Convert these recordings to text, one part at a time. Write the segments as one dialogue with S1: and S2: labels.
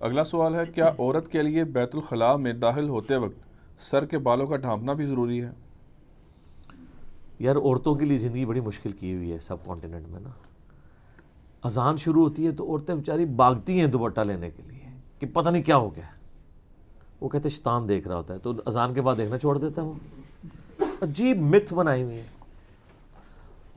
S1: اگلا سوال ہے، کیا عورت کے لیے بیت الخلاء میں داخل ہوتے وقت سر کے بالوں کا ڈھانپنا بھی ضروری ہے؟
S2: یار عورتوں کے لیے زندگی بڑی مشکل کی ہوئی ہے سب کانٹیننٹ میں نا. اذان شروع ہوتی ہے تو عورتیں بیچاری بھاگتی ہیں دوپٹہ لینے کے لیے کہ پتہ نہیں کیا ہو گیا. وہ کہتے ہیں شیطان دیکھ رہا ہوتا ہے، تو اذان کے بعد دیکھنا چھوڑ دیتا ہے. وہ عجیب متھ بنائی ہوئی ہے.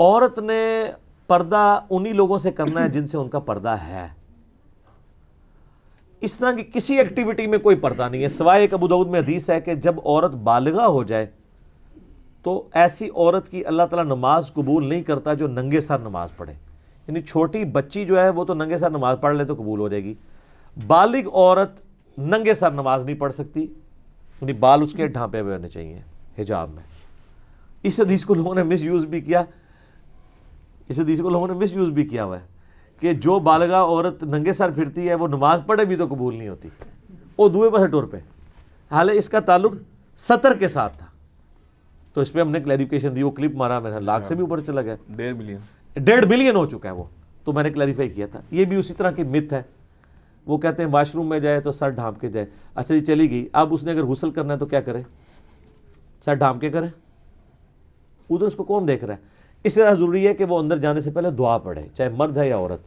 S2: عورت نے پردہ انہی لوگوں سے کرنا ہے جن سے ان کا پردہ ہے. اس طرح کی کسی ایکٹیویٹی میں کوئی پردہ نہیں ہے، سوائے ایک ابو داؤد میں حدیث ہے کہ جب عورت بالغہ ہو جائے تو ایسی عورت کی اللہ تعالیٰ نماز قبول نہیں کرتا جو ننگے سر نماز پڑھے. یعنی چھوٹی بچی جو ہے وہ تو ننگے سر نماز پڑھ لے تو قبول ہو جائے گی. بالغ عورت ننگے سر نماز نہیں پڑھ سکتی، یعنی بال اس کے ڈھانپے ہوئے ہونے چاہیے حجاب میں. اس حدیث کو لوگوں نے مس یوز بھی کیا، ہوا ہے کہ جو بالغہ عورت ننگے سر پھرتی ہے وہ نماز پڑھے بھی تو قبول نہیں ہوتی. وہ دوئے پاسے ٹور پہ، حالانکہ اس کا تعلق سطر کے ساتھ تھا. تو اس پہ ہم نے کلیریفیکیشن دی، وہ کلپ مارا میں نے، لاکھ سے بھی اوپر چلا گیا، 1.5 بلین ہو چکا ہے وہ. تو میں نے کلیریفائی کیا تھا. یہ بھی اسی طرح کی مت ہے. وہ کہتے ہیں واش روم میں جائے تو سر ڈھانپ کے جائے. اچھا جی چلی گئی، اب اس نے اگر غسل کرنا ہے تو کیا کرے؟ سر ڈھانپ کے کرے؟ ادھر اس کو کون دیکھ رہا ہے؟ اس طرح ضروری ہے کہ وہ اندر جانے سے پہلے دعا پڑھے، چاہے مرد ہے یا عورت.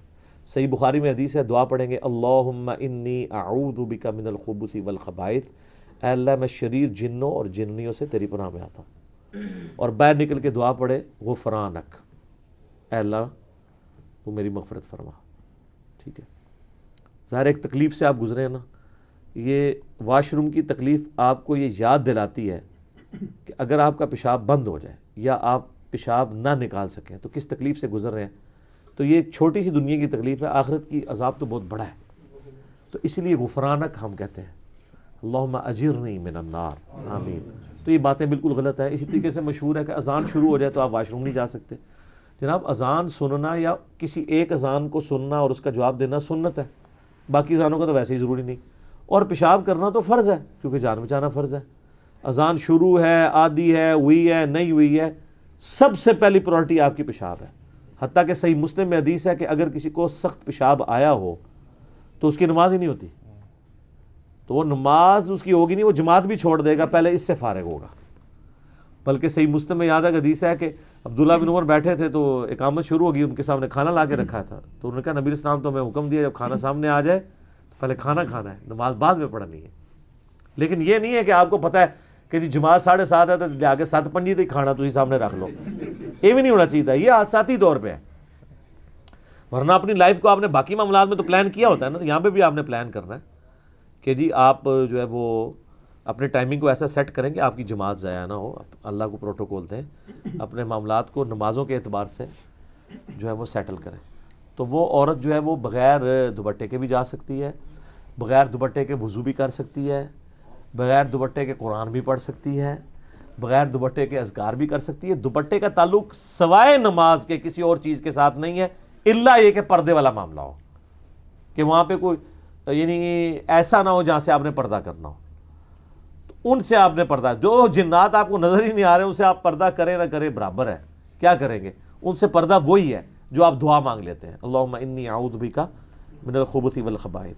S2: صحیح بخاری میں حدیث ہے، دعا پڑھیں گے اللہم انی اعوذ بک من الخبث والخبائث، اے اللہ میں شریر جنوں اور جننیوں سے تیری پناہ میں آتا ہوں. اور باہر نکل کے دعا پڑھے غفرانک، اے اللہ تو میری مغفرت فرما. ٹھیک ہے، ظاہر ایک تکلیف سے آپ گزرے ہیں نا. یہ واش روم کی تکلیف آپ کو یہ یاد دلاتی ہے کہ اگر آپ کا پیشاب بند ہو جائے یا آپ پیشاب نہ نکال سکیں تو کس تکلیف سے گزر رہے ہیں. تو یہ ایک چھوٹی سی دنیا کی تکلیف ہے، آخرت کی عذاب تو بہت بڑا ہے. تو اسی لیے غفرانک ہم کہتے ہیں، اللہم اجرنی من النار، آمین. تو یہ باتیں بالکل غلط ہے. اسی طریقے سے مشہور ہے کہ اذان شروع ہو جائے تو آپ واش روم نہیں جا سکتے. جناب اذان سننا یا کسی ایک اذان کو سننا اور اس کا جواب دینا سنت ہے، باقی اذانوں کا تو ویسے ہی ضروری نہیں. اور پیشاب کرنا تو فرض ہے کیونکہ جان بچانا فرض ہے. اذان شروع ہے، آدھی ہے، ہوئی ہے، نہیں ہوئی ہے، سب سے پہلی پرائرٹی آپ کی پیشاب ہے. حتیٰ کہ صحیح مسلم میں حدیث ہے کہ اگر کسی کو سخت پیشاب آیا ہو تو اس کی نماز ہی نہیں ہوتی. تو وہ نماز اس کی ہوگی نہیں، وہ جماعت بھی چھوڑ دے گا، پہلے اس سے فارغ ہوگا. بلکہ صحیح مسلم میں یاد ہے کہ حدیث ہے کہ عبداللہ بن عمر بیٹھے تھے تو اقامت شروع ہوگی، ان کے سامنے کھانا لا کے رکھا تھا. تو انہوں نے کہا نبی علیہ السلام تو ہمیں حکم دیا جب کھانا سامنے آ جائے تو پہلے کھانا کھانا ہے، نماز بعد میں پڑھنی ہے. لیکن یہ نہیں ہے کہ آپ کو پتہ ہے کہ جی جماعت 7:30 ہے تو آگے 7:55 تک کھانا تھی سامنے رکھ لو. یہ بھی نہیں ہونا چاہیے تھا. یہ حادثاتی طور پہ ہے، ورنہ اپنی لائف کو آپ نے باقی معاملات میں تو پلان کیا ہوتا ہے نا. تو یہاں پہ بھی آپ نے پلان کرنا ہے کہ جی آپ جو ہے وہ اپنے ٹائمنگ کو ایسا سیٹ کریں کہ آپ کی جماعت ضائع نہ ہو. اللہ کو پروٹوکول دیں، اپنے معاملات کو نمازوں کے اعتبار سے جو ہے وہ سیٹل کریں. تو وہ عورت جو ہے وہ بغیر دوپٹے کے بھی جا سکتی ہے، بغیر دوپٹے کے وضو بھی کر سکتی ہے، بغیر دوپٹے کے قرآن بھی پڑھ سکتی ہے، بغیر دوپٹے کے اذکار بھی کر سکتی ہے. دوپٹے کا تعلق سوائے نماز کے کسی اور چیز کے ساتھ نہیں ہے، الا یہ کہ پردے والا معاملہ ہو، کہ وہاں پہ کوئی یعنی ایسا نہ ہو جہاں سے آپ نے پردہ کرنا ہو. تو ان سے آپ نے پردہ، جو جنات آپ کو نظر ہی نہیں آ رہے ان سے آپ پردہ کریں نہ کریں برابر ہے. کیا کریں گے؟ ان سے پردہ وہی ہے جو آپ دعا مانگ لیتے ہیں، اللہم انی اعوذ بک من الخبث والخبائث.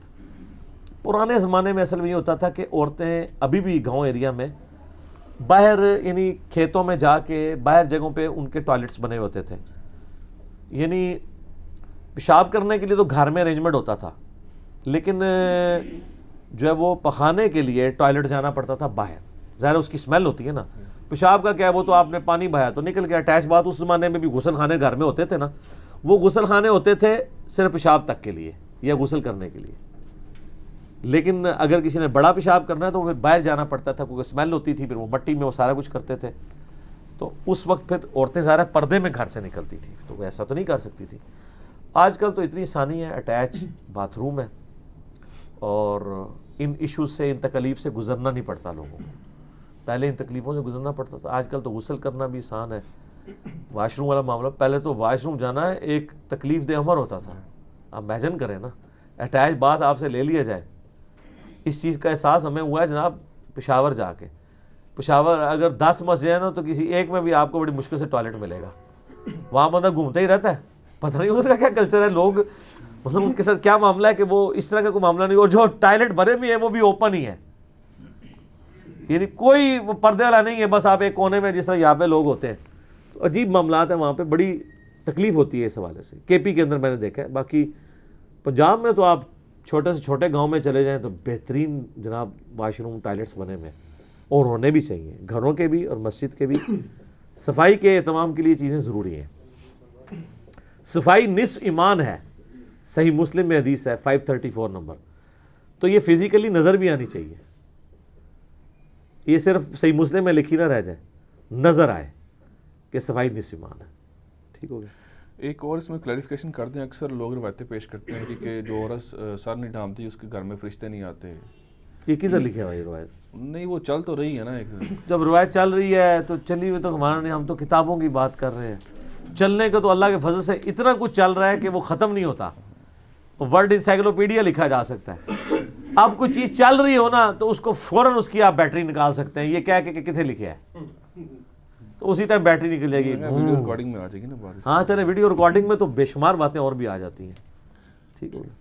S2: پرانے زمانے میں اصل میں یہ ہوتا تھا کہ عورتیں ابھی بھی گاؤں ایریا میں باہر یعنی کھیتوں میں جا کے باہر جگہوں پہ ان کے ٹوائلٹس بنے ہوتے تھے. یعنی پیشاب کرنے کے لیے تو گھر میں ارینجمنٹ ہوتا تھا، لیکن جو ہے وہ پخانے کے لیے ٹوائلٹ جانا پڑتا تھا باہر. ظاہر اس کی اسمیل ہوتی ہے نا. پیشاب کا کیا ہے، وہ تو آپ نے پانی بہایا تو نکل گیا. اٹیچ بات اس زمانے میں بھی غسل خانے گھر میں ہوتے تھے نا، وہ غسل خانے ہوتے تھے صرف پیشاب تک کے لیے یا غسل کرنے کے لیے. لیکن اگر کسی نے بڑا پیشاب کرنا ہے تو پھر باہر جانا پڑتا تھا کیونکہ اسمیل ہوتی تھی، پھر وہ مٹی میں وہ سارا کچھ کرتے تھے. تو اس وقت پھر عورتیں ظاہر پردے میں گھر سے نکلتی تھی، تو وہ ایسا تو نہیں کر سکتی تھی. آج کل تو اتنی آسانی ہے، اٹیچ باتھ روم ہے اور ان ایشوز سے، ان تکلیف سے گزرنا نہیں پڑتا لوگوں کو. پہلے ان تکلیفوں سے گزرنا پڑتا تھا، آج کل تو غسل کرنا بھی آسان ہے. واش روم والا معاملہ، پہلے تو واش روم جانا ہے ایک تکلیف دہ عمر ہوتا تھا. آپ امیجن کریں نا، اٹیچ باتھ آپ سے لے لیا جائے. اس چیز کا احساس ہمیں ہوا ہے جناب پشاور جا کے. پشاور اگر 10 مسجد ہیں نا تو کسی ایک میں بھی آپ کو بڑی مشکل سے ٹوائلٹ ملے گا. وہاں بندہ گھومتا ہی رہتا ہے، پتہ نہیں اس کا کیا کلچر ہے. لوگ مطلب ان کے ساتھ کیا معاملہ ہے کہ وہ اس طرح کا کوئی معاملہ نہیں, اور جو ٹائلٹ بھرے بھی ہیں وہ بھی اوپن ہی ہے, یعنی کوئی وہ پردے والا نہیں ہے, بس آپ ایک کونے میں جس طرح یہاں پہ لوگ ہوتے ہیں. تو عجیب معاملات ہیں وہاں پہ, بڑی تکلیف ہوتی ہے اس حوالے سے. کے پی کے اندر میں نے دیکھا ہے, باقی پنجاب میں تو آپ چھوٹے سے چھوٹے گاؤں میں چلے جائیں تو بہترین جناب واش روم ٹائلٹس بنے ہوئے ہیں, اور ہونے بھی چاہیے, گھروں کے بھی اور مسجد کے بھی. صفائی کے اہتمام کے لیے چیزیں ضروری ہیں. صفائی نصف ایمان ہے, صحیح مسلم میں حدیث ہے 534 نمبر. تو یہ فزیکلی نظر بھی آنی چاہیے, یہ صرف صحیح مسلم میں لکھی نہ رہ جائے, نظر آئے کہ صفائی نصف ایمان ہے. ٹھیک ہو گیا.
S1: ایک اور اس میں کلیریفیکیشن کر دیں, اکثر لوگ روایتیں پیش کرتے ہیں کہ جو عورت سر نہیں ڈھانپتی اس کے گھر میں فرشتے نہیں آتے.
S2: یہ کدھر لکھا ہوا یہ روایت؟
S1: نہیں, وہ چل تو رہی ہے نا, ایک
S2: جب روایت چل رہی ہے تو چلی ہوئی تو ہمارا نہیں, ہم تو کتابوں کی بات کر رہے ہیں. چلنے کا تو اللہ کے فضل سے اتنا کچھ چل رہا ہے کہ وہ ختم نہیں ہوتا. ورلڈ انسائکلوپیڈیا لکھا جا سکتا ہے. اب کوئی چیز چل رہی ہو نا تو اس کو فوراً اس کی آپ بیٹری نکال سکتے ہیں, یہ کہہ کے کہ کتنے لکھا ہے, تو اسی ٹائم بیٹری نکل جائے گی.
S1: ویڈیو ریکارڈنگ میں آ جائے گی نا بات.
S2: ہاں چلے, ویڈیو ریکارڈنگ میں تو بے شمار باتیں اور بھی آ جاتی ہیں. ٹھیک ہو گیا.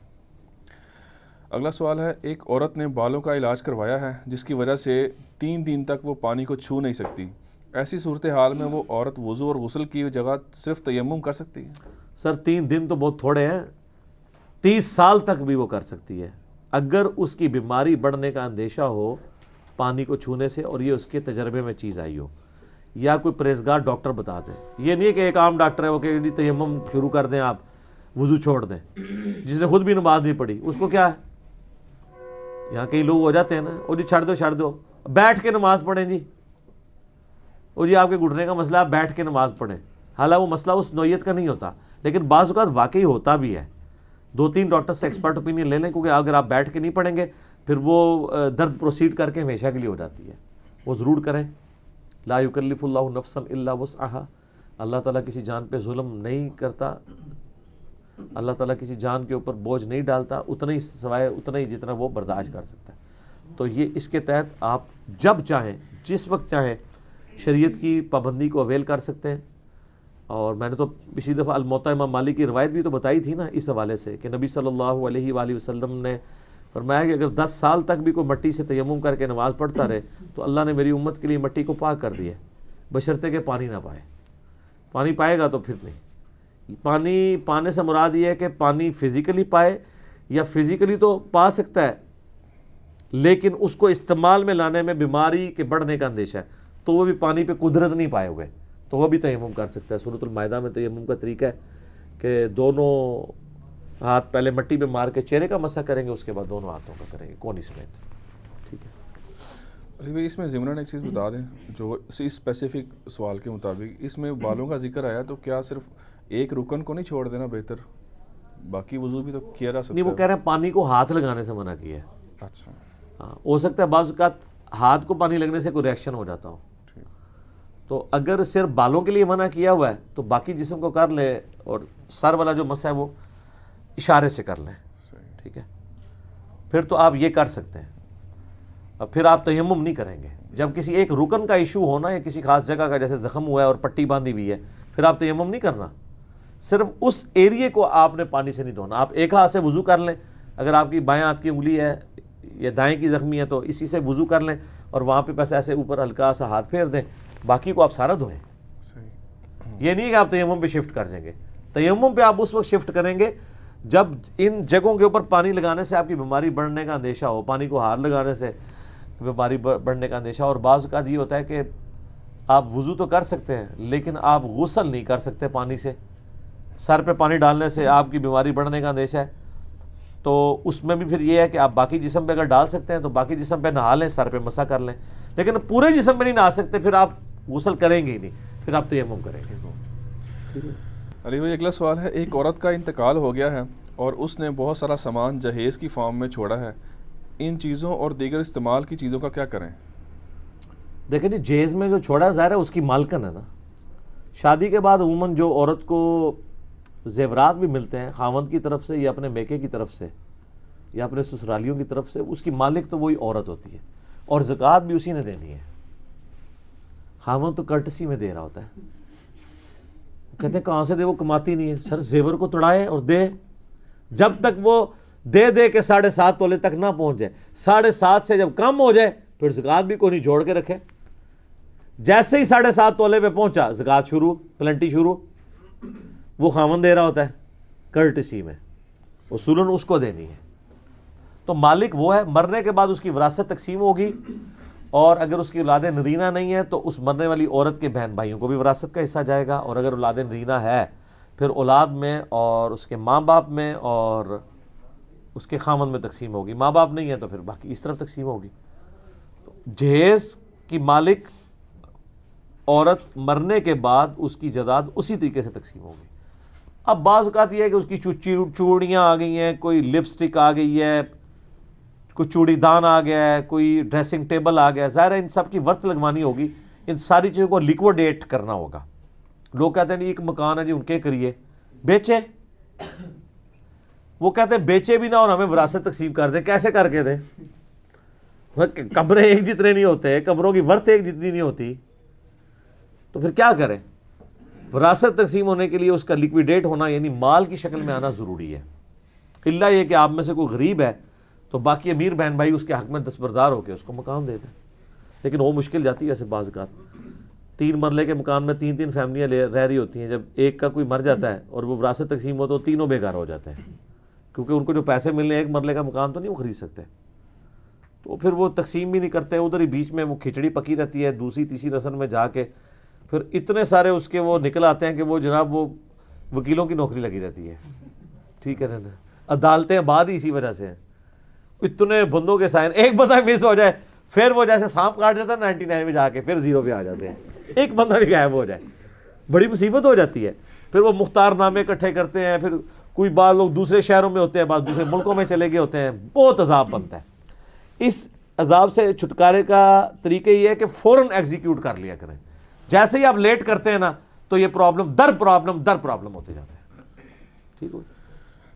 S1: اگلا سوال ہے, ایک عورت نے بالوں کا علاج کروایا ہے جس کی وجہ سے 3 دن تک وہ پانی کو چھو نہیں سکتی. ایسی صورتحال میں وہ عورت وضو اور غسل کی جگہ صرف تیمم کر سکتی ہے؟
S2: سر 3 دن تو بہت تھوڑے ہیں, 30 سال تک بھی وہ کر سکتی ہے اگر اس کی بیماری بڑھنے کا اندیشہ ہو پانی کو چھونے سے, اور یہ اس کے تجربے میں چیز آئی ہو, یا کوئی پرہیزگار ڈاکٹر بتا دے. یہ نہیں ہے کہ ایک عام ڈاکٹر ہے وہ کہ تیمم شروع کر دیں, آپ وضو چھوڑ دیں. جس نے خود بھی نماز نہیں پڑھی اس کو کیا ہے, یہاں کئی لوگ ہو جاتے ہیں نا, وہ جی چھڑ دو بیٹھ کے نماز پڑھیں جی, اور جی آپ کے گھٹنے کا مسئلہ, آپ بیٹھ کے نماز پڑھیں. حالانکہ وہ مسئلہ اس نوعیت کا نہیں ہوتا, لیکن بعض اوقات واقعی ہوتا بھی ہے. 2-3 ڈاکٹر سے ایکسپرٹ اوپینین لے لیں, کیونکہ اگر آپ بیٹھ کے نہیں پڑھیں گے پھر وہ درد پروسیڈ کر کے ہمیشہ کے لیے ہو جاتی ہے. وہ ضرور کریں. لا یکلف اللہ نفسا الا وسعها, اللہ تعالیٰ کسی جان پہ ظلم نہیں کرتا, اللہ تعالیٰ کسی جان کے اوپر بوجھ نہیں ڈالتا, اتنا ہی سوائے اتنا ہی جتنا وہ برداشت کر سکتا ہے. تو یہ اس کے تحت آپ جب چاہیں جس وقت چاہیں شریعت کی پابندی کو اویل کر سکتے ہیں. اور میں نے تو پچھلی دفعہ الموطا امام مالک کی روایت بھی تو بتائی تھی نا اس حوالے سے, کہ نبی صلی اللہ علیہ وآلہ وسلم نے فرمایا کہ اگر 10 سال تک بھی کوئی مٹی سے تیمم کر کے نماز پڑھتا رہے تو اللہ نے میری امت کے لیے مٹی کو پاک کر دیا, بشرطے کہ پانی نہ پائے. پانی پائے گا تو پھر نہیں. پانی پانے سے مراد یہ ہے کہ پانی فزیکلی پائے, یا فزیکلی تو پا سکتا ہے لیکن اس کو استعمال میں لانے میں بیماری کے بڑھنے کا اندیشہ ہے, تو وہ بھی پانی پہ قدرت نہیں پائے ہوئے تو وہ بھی تیمم کر سکتا ہے. سورۃ المائدہ میں تیمم کا طریقہ ہے کہ دونوں ہاتھ پہلے مٹی میں مار کے چہرے کا مسح کریں گے, اس کے بعد دونوں ہاتھوں کا کریں گے کونی سمیت. ٹھیک ہے
S1: علی بھائی, اس میں ضمناً ایک چیز بتا دیں, جو اسی اسپیسیفک سوال کے مطابق اس میں بالوں کا ذکر آیا, تو کیا صرف ایک رکن کو نہیں چھوڑ دینا بہتر, باقی وضو بھی تو کیا جا سکتا ہے؟
S2: نہیں, وہ کہہ رہے ہیں پانی کو ہاتھ لگانے سے منع کیا ہے.
S1: اچھا,
S2: ہاں ہو سکتا ہے بعض اوقات ہاتھ کو پانی لگنے سے کوئی ریئیکشن ہو جاتا ہو, تو اگر صرف بالوں کے لیے منع کیا ہوا ہے تو باقی جسم کو کر لے, اور سر والا جو مسئلہ ہے وہ اشارے سے کر لیں. ٹھیک ہے, پھر تو آپ یہ کر سکتے ہیں, اور پھر آپ تیمم نہیں کریں گے. جب کسی ایک رکن کا ایشو ہونا یا کسی خاص جگہ کا جیسے زخم ہوا ہے اور پٹی باندھی ہوئی ہے, پھر آپ تیمم نہیں کرنا, صرف اس ایریے کو آپ نے پانی سے نہیں دھونا. آپ ایک ہاتھ سے وضو کر لیں, اگر آپ کی بائیں ہاتھ کی انگلی ہے یا دائیں کی زخمی ہے تو اسی سے وضو کر لیں, اور وہاں پہ بس ایسے اوپر ہلکا سا ہاتھ پھیر دیں, باقی کو آپ سارا دھوئیں. یہ نہیں کہ آپ تیمم پہ شفٹ کر دیں گے. تیمم پہ آپ اس وقت شفٹ کریں گے جب ان جگہوں کے اوپر پانی لگانے سے آپ کی بیماری بڑھنے کا اندیشہ ہو, پانی کو ہاتھ لگانے سے بیماری بڑھنے کا اندیشہ. اور بعض اوقات یہ ہوتا ہے کہ آپ وضو تو کر سکتے ہیں لیکن آپ غسل نہیں کر سکتے پانی سے, سر پہ پانی ڈالنے سے آپ کی بیماری بڑھنے کا اندیشہ ہے. تو اس میں بھی پھر یہ ہے کہ آپ باقی جسم پہ اگر ڈال سکتے ہیں تو باقی جسم پہ نہا لیں, سر پہ مسح کر لیں, لیکن پورے جسم پہ نہیں نہا سکتے, پھر آپ غسل کریں گے ہی نہیں, پھر آپ تیمم کریں گے.
S1: علی بھائی, اگلا سوال ہے, ایک عورت کا انتقال ہو گیا ہے اور اس نے بہت سارا سامان جہیز کی فارم میں چھوڑا ہے, ان چیزوں اور دیگر استعمال کی چیزوں کا کیا کریں؟
S2: دیکھیں جی, جہیز میں جو چھوڑا ظاہر ہے اس کی مالکن ہے نا. شادی کے بعد عموماً جو عورت کو زیورات بھی ملتے ہیں خاوند کی طرف سے یا اپنے میکے کی طرف سے یا اپنے سسرالیوں کی طرف سے, اس کی مالک تو وہی عورت ہوتی ہے, اور زکوٰۃ بھی اسی نے دینی ہے. خاوند تو کرٹسی میں دے رہا ہوتا ہے. کہتے ہیں کہاں سے دے, وہ کماتی نہیں ہے. سر زیور کو توڑائے اور دے, جب تک وہ دے کے 7.5 تولے تک نہ پہنچ جائے، 7.5 سے جب کم ہو جائے پھر زکوٰۃ بھی کوئی نہیں، جوڑ کے رکھے. جیسے ہی 7.5 تولے پہ پہنچا زکوٰۃ شروع، پلنٹی شروع. وہ خاوند دے رہا ہوتا ہے کرٹسی میں، اصولاً اس کو دینی ہے. تو مالک وہ ہے. مرنے کے بعد اس کی وراثت تقسیم ہوگی، اور اگر اس کی اولاد نرینہ نہیں ہے تو اس مرنے والی عورت کے بہن بھائیوں کو بھی وراثت کا حصہ جائے گا، اور اگر اولاد نرینہ ہے پھر اولاد میں اور اس کے ماں باپ میں اور اس کے خامند میں تقسیم ہوگی. ماں باپ نہیں ہے تو پھر باقی اس طرف تقسیم ہوگی. جہیز کی مالک عورت مرنے کے بعد اس کی جائیداد اسی طریقے سے تقسیم ہوگی. اب بعض اوقات یہ ہے کہ اس کی چوڑیاں آ گئی ہیں، کوئی لپسٹک آ گئی ہے، کوئی چوڑی دان آ گیا ہے، کوئی ڈریسنگ ٹیبل آ گیا ہے. ظاہر ہے ان سب کی ورث لگوانی ہوگی، ان ساری چیزوں کو لیکوڈیٹ کرنا ہوگا. لوگ کہتے ہیں ایک مکان ہے جی ان کے کریے، بیچے. وہ کہتے ہیں بیچے بھی نہ اور ہمیں وراثت تقسیم کر دیں. کیسے کر کے دیں؟ کمرے ایک جتنے نہیں ہوتے، کمروں کی ورث ایک جتنی نہیں ہوتی، تو پھر کیا کریں؟ وراثت تقسیم ہونے کے لیے اس کا لیکویڈیٹ ہونا یعنی مال کی شکل میں آنا ضروری ہے. الا یہ کہ آپ میں سے کوئی غریب ہے تو باقی امیر بہن بھائی اس کے حق میں دستبردار ہو کے اس کو مکان دے دیں. لیکن وہ مشکل جاتی ہے ایسے بعض اوقات. 3 مرلے کے مکان میں 3 فیملیاں رہ رہی ہوتی ہیں. جب ایک کا کوئی مر جاتا ہے اور وہ وراثت تقسیم ہو تو تینوں بے گھر ہو جاتے ہیں، کیونکہ ان کو جو پیسے ملنے 1 مرلے کا مکان تو نہیں وہ خرید سکتے. تو پھر وہ تقسیم بھی نہیں کرتے، ادھر ہی بیچ میں وہ کھچڑی پکی رہتی ہے. دوسری تیسری نسل میں جا کے پھر اتنے سارے اس کے وہ نکل آتے ہیں کہ وہ جناب وہ وکیلوں کی نوکری لگی رہتی ہے. ٹھیک ہے نا، عدالتیں بعد ہی اسی وجہ سے ہیں. اتنے بندوں کے سائن، ایک بندہ مس ہو جائے پھر وہ جیسے سانپ کاٹ جاتا ہے 99 میں جا کے پھر 0 پہ آ جاتے ہیں. ایک بندہ بھی غائب ہو جائے بڑی مصیبت ہو جاتی ہے. پھر وہ مختار نامے اکٹھے کرتے ہیں، پھر کوئی بعض لوگ دوسرے شہروں میں ہوتے ہیں، بعض دوسرے ملکوں میں چلے گئے ہوتے ہیں. بہت عذاب بنتا ہے. اس عذاب سے چھٹکارے کا طریقہ یہ ہے کہ فوراً ایگزیکیوٹ کر لیا کریں. جیسے ہی آپ لیٹ کرتے ہیں نا تو یہ پرابلم در پرابلم ہوتے جاتے ہیں. ٹھیک ہو.